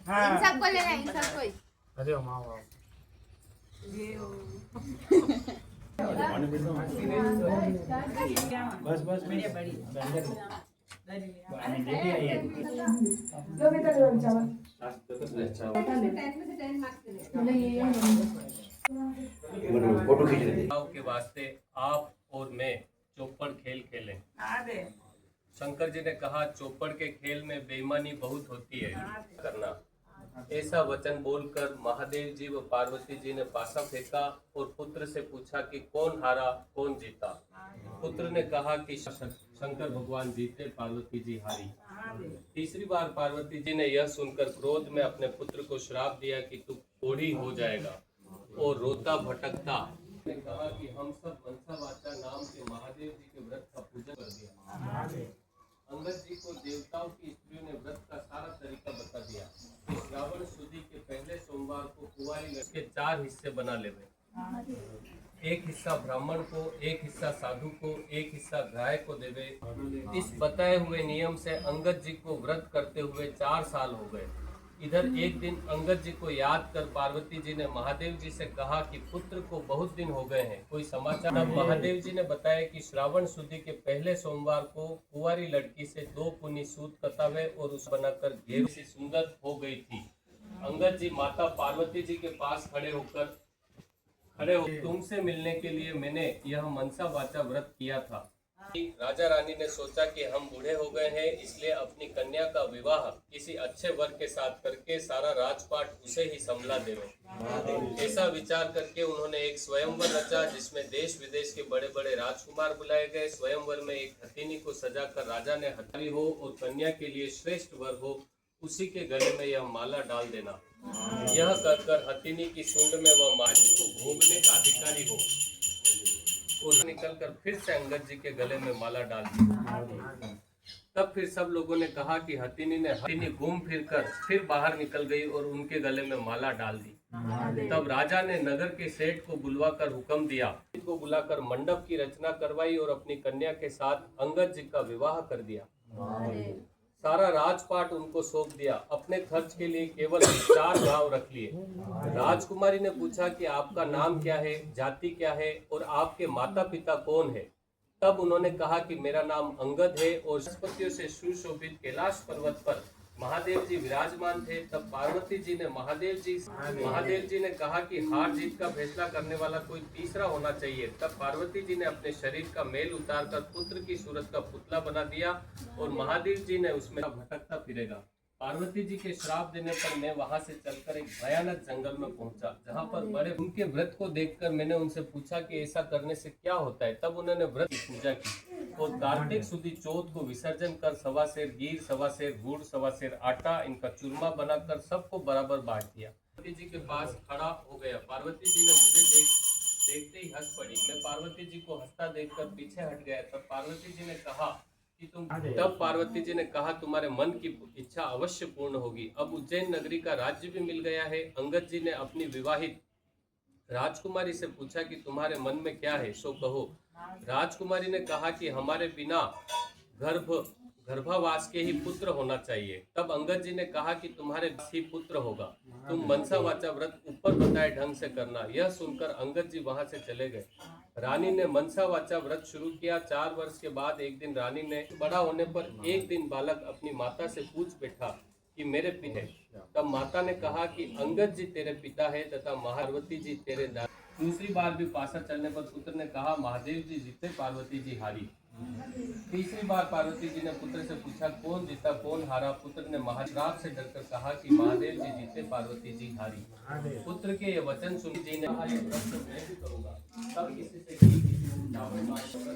इन सबको लेना इन सबको ही। अरे माँ वाह बस बस बढ़िया बढ़िया फोटो खींच रहे थे के वास्ते आप और मैं चौपड़ खेल खेलें। शंकर जी ने कहा चौपड़ के खेल में बेईमानी बहुत होती है करना। ऐसा वचन बोलकर महादेव जी व पार्वती जी ने पासा फेंका और पुत्र से पूछा कि कौन हारा कौन जीता। पुत्र ने कहा कि शंकर भगवान जीते, पार्वती जी हारी। तीसरी बार पार्वती जी ने यह सुनकर क्रोध में अपने पुत्र को श्राप दिया कि तू कोढ़ी हो जाएगा और रोता भटकता। ने कहा कि हम सब मनसा वाचा नाम के महादेव जी के व्रत का पूजन कर दिया। अंगद जी को देवताओं की स्त्रियों ने व्रत का सारा तरीका बता दिया। श्रावण सुदी के पहले सोमवार को कुंवारी लड़के 4 हिस्से बना लेवे। एक हिस्सा ब्राह्मण को, एक हिस्सा साधु को, एक हिस्सा गाय को देवे। इस बताए हुए नियम से अंगद जी को व्रत करते हुए 4 साल हो गए। इधर एक दिन अंगद जी को याद कर पार्वती जी ने महादेव जी से कहा कि पुत्र को बहुत दिन हो गए हैं, कोई समाचार। तब महादेव जी ने बताया कि श्रावण सुदी के पहले सोमवार को कुंवारी लड़की से 2 पुनी सूत कतावे और उस बनाकर घेर से सुंदर हो गई थी। अंगद जी माता पार्वती जी के पास खड़े हो तुमसे मिलने के लिए मैंने यह मनसा वाचा व्रत किया था। राजा रानी ने सोचा कि हम बूढ़े हो गए हैं, इसलिए अपनी कन्या का विवाह किसी अच्छे वर के साथ करके सारा राजपाट उसे ही संभला देवे। ऐसा विचार करके उन्होंने एक स्वयंवर रचा जिसमें देश विदेश के बड़े बड़े राजकुमार बुलाए गए। स्वयंवर में एक हथिनी को सजाकर राजा ने हथिनी हो और कन्या के लिए श्रेष्ठ वर हो उसी के गले में यह माला डाल देना। यह कहकर हथिनी की सूंड में वह माली को भोगने का अधिकारी हो और निकलकर फिर से अंगद जी के गले में माला डाल दी। तब फिर सब लोगों ने कहा कि हथिनी घूम फिर कर फिर बाहर निकल गई और उनके गले में माला डाल दी। तब राजा ने नगर के सेठ को बुलवाकर हुक्म दिया, को बुलाकर मंडप की रचना करवाई और अपनी कन्या के साथ अंगद जी का विवाह कर दिया। सारा राजपाट उनको सौंप दिया। अपने खर्च के लिए केवल 4 गांव रख लिए। राजकुमारी ने पूछा कि आपका नाम क्या है, जाति क्या है और आपके माता पिता कौन है। तब उन्होंने कहा कि मेरा नाम अंगद है और सरस्वतियों से सुशोभित कैलाश पर्वत पर महादेव जी विराजमान थे। तब पार्वती जी ने महादेव जी ने कहा कि हार जीत का फैसला करने वाला कोई तीसरा होना चाहिए। तब पार्वती जी ने अपने शरीर का मैल उतारकर पुत्र की सूरत का पुतला बना दिया और महादेव जी ने उसमें भटकता फिरेगा। पार्वती जी के श्राप देने पर मैं वहां से चलकर एक भयानक जंगल में पहुंचा, जहां पर बड़े उनके व्रत को देखकर मैंने उनसे पूछा कि ऐसा करने से क्या होता है। तब उन्होंने व्रत की पूजा की और कार्तिक सुदी चौथ को विसर्जन कर 1.25 सेर घी, 1.25 सेर गुड़, 1.25 सेर आटा इनका चूरमा बनाकर सबको बराबर बांट दिया। पार्वती जी के पास खड़ा हो गया। पार्वती जी ने मुझे देखते ही हंस पड़ी। मैं पार्वती जी को हंसता देखकर पीछे हट गया। तब पार्वती जी ने कहा तुम्हारे मन की इच्छा अवश्य पूर्ण होगी। अब उज्जैन नगरी का राज्य भी मिल गया है। अंगद जी ने अपनी विवाहित राजकुमारी से पूछा कि तुम्हारे मन में क्या है, सो कहो। राजकुमारी ने कहा कि हमारे बिना गर्भावास के ही पुत्र होना चाहिए। तब अंगद जी ने कहा कि तुम्हारे ही पुत्र होगा, तुम मनसा वाचा व्रत ऊपर बताए ढंग से करना। यह सुनकर अंगद जी वहां से चले गए। रानी ने मनसा वाचा व्रत शुरू किया। 4 वर्ष के बाद एक दिन रानी ने बड़ा होने पर एक दिन बालक अपनी माता से पूछ बैठा कि मेरे पिता है। तब माता ने कहा कि अंगद जी तेरे पिता है तथा पार्वती जी तेरे दादा। दूसरी बार भी पासा चलने पर पुत्र ने कहा महादेव जी जीते, पार्वती जी हारी। तीसरी बार पार्वती जी ने पुत्र से पूछा कौन जीता कौन हारा। पुत्र ने महाश्राप से डरकर कहा कि महादेव जी जीते, पार्वती जी हारी। पुत्र के ये वचन सुन जी ने कहा मैं भी करूंगा। तब किसी से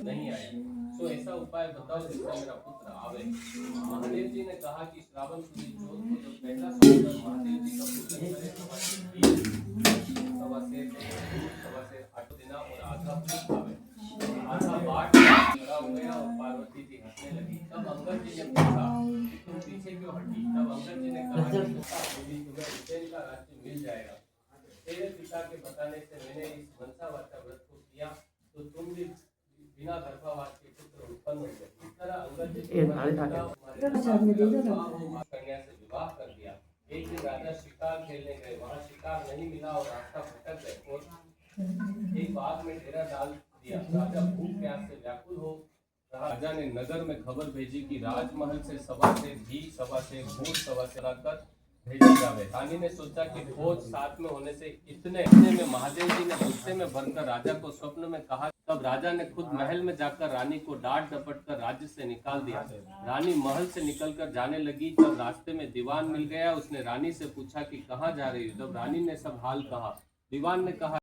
नहीं आया, तो ऐसा उपाय बताओ जिससे मेरा पुत्र आवे। महादेव जी ने कहा कि श्रावण सुदी चौथ को जब पहला सोमवार महादेव जी का पूजन करे तो 1.25 सेर आटा देना और आधा फूल खावे। आधा बाट खड़ा हो गया और पार्वती जी हंसने लगी। तब अंगद जी ने पूछा कि तुम पीछे क्यों हटी। तब अंगद जी ने कहा कि तुम्हें उज्जैन का राज्य मिल जाएगा। तेरे पिता के बताने से मैंने इस मनसा वाचा व्रत को किया, तो तुम भी बिना गर्भावास के पुत्र उत्पन्न हो गए। इस तरह अंगद जी कन्या से विवाह कर दिया। एक दिन राजा शिकार खेलने गए, वहां शिकार नहीं मिला और रास्ता भटक गए और एक बाग में डेरा डाल दिया। राजा भूख प्यास से व्याकुल हो रहा। राजा ने नगर में खबर भेजी कि राजमहल से सभा से घी, सभा से भूत, सभा से लाकर भेजी जावे। रानी ने सोचा कि फौज साथ में होने से इतने में महादेव जी ने गुस्से में भरकर राजा को स्वप्न में कहा। तब राजा ने खुद महल में जाकर रानी को डांट डपट कर राज्य से निकाल दिया। रानी महल से निकलकर जाने लगी, तब रास्ते में दीवान मिल गया। उसने रानी से पूछा कि कहाँ जा रही हो। तब रानी ने सब हाल कहा। दीवान ने कहा,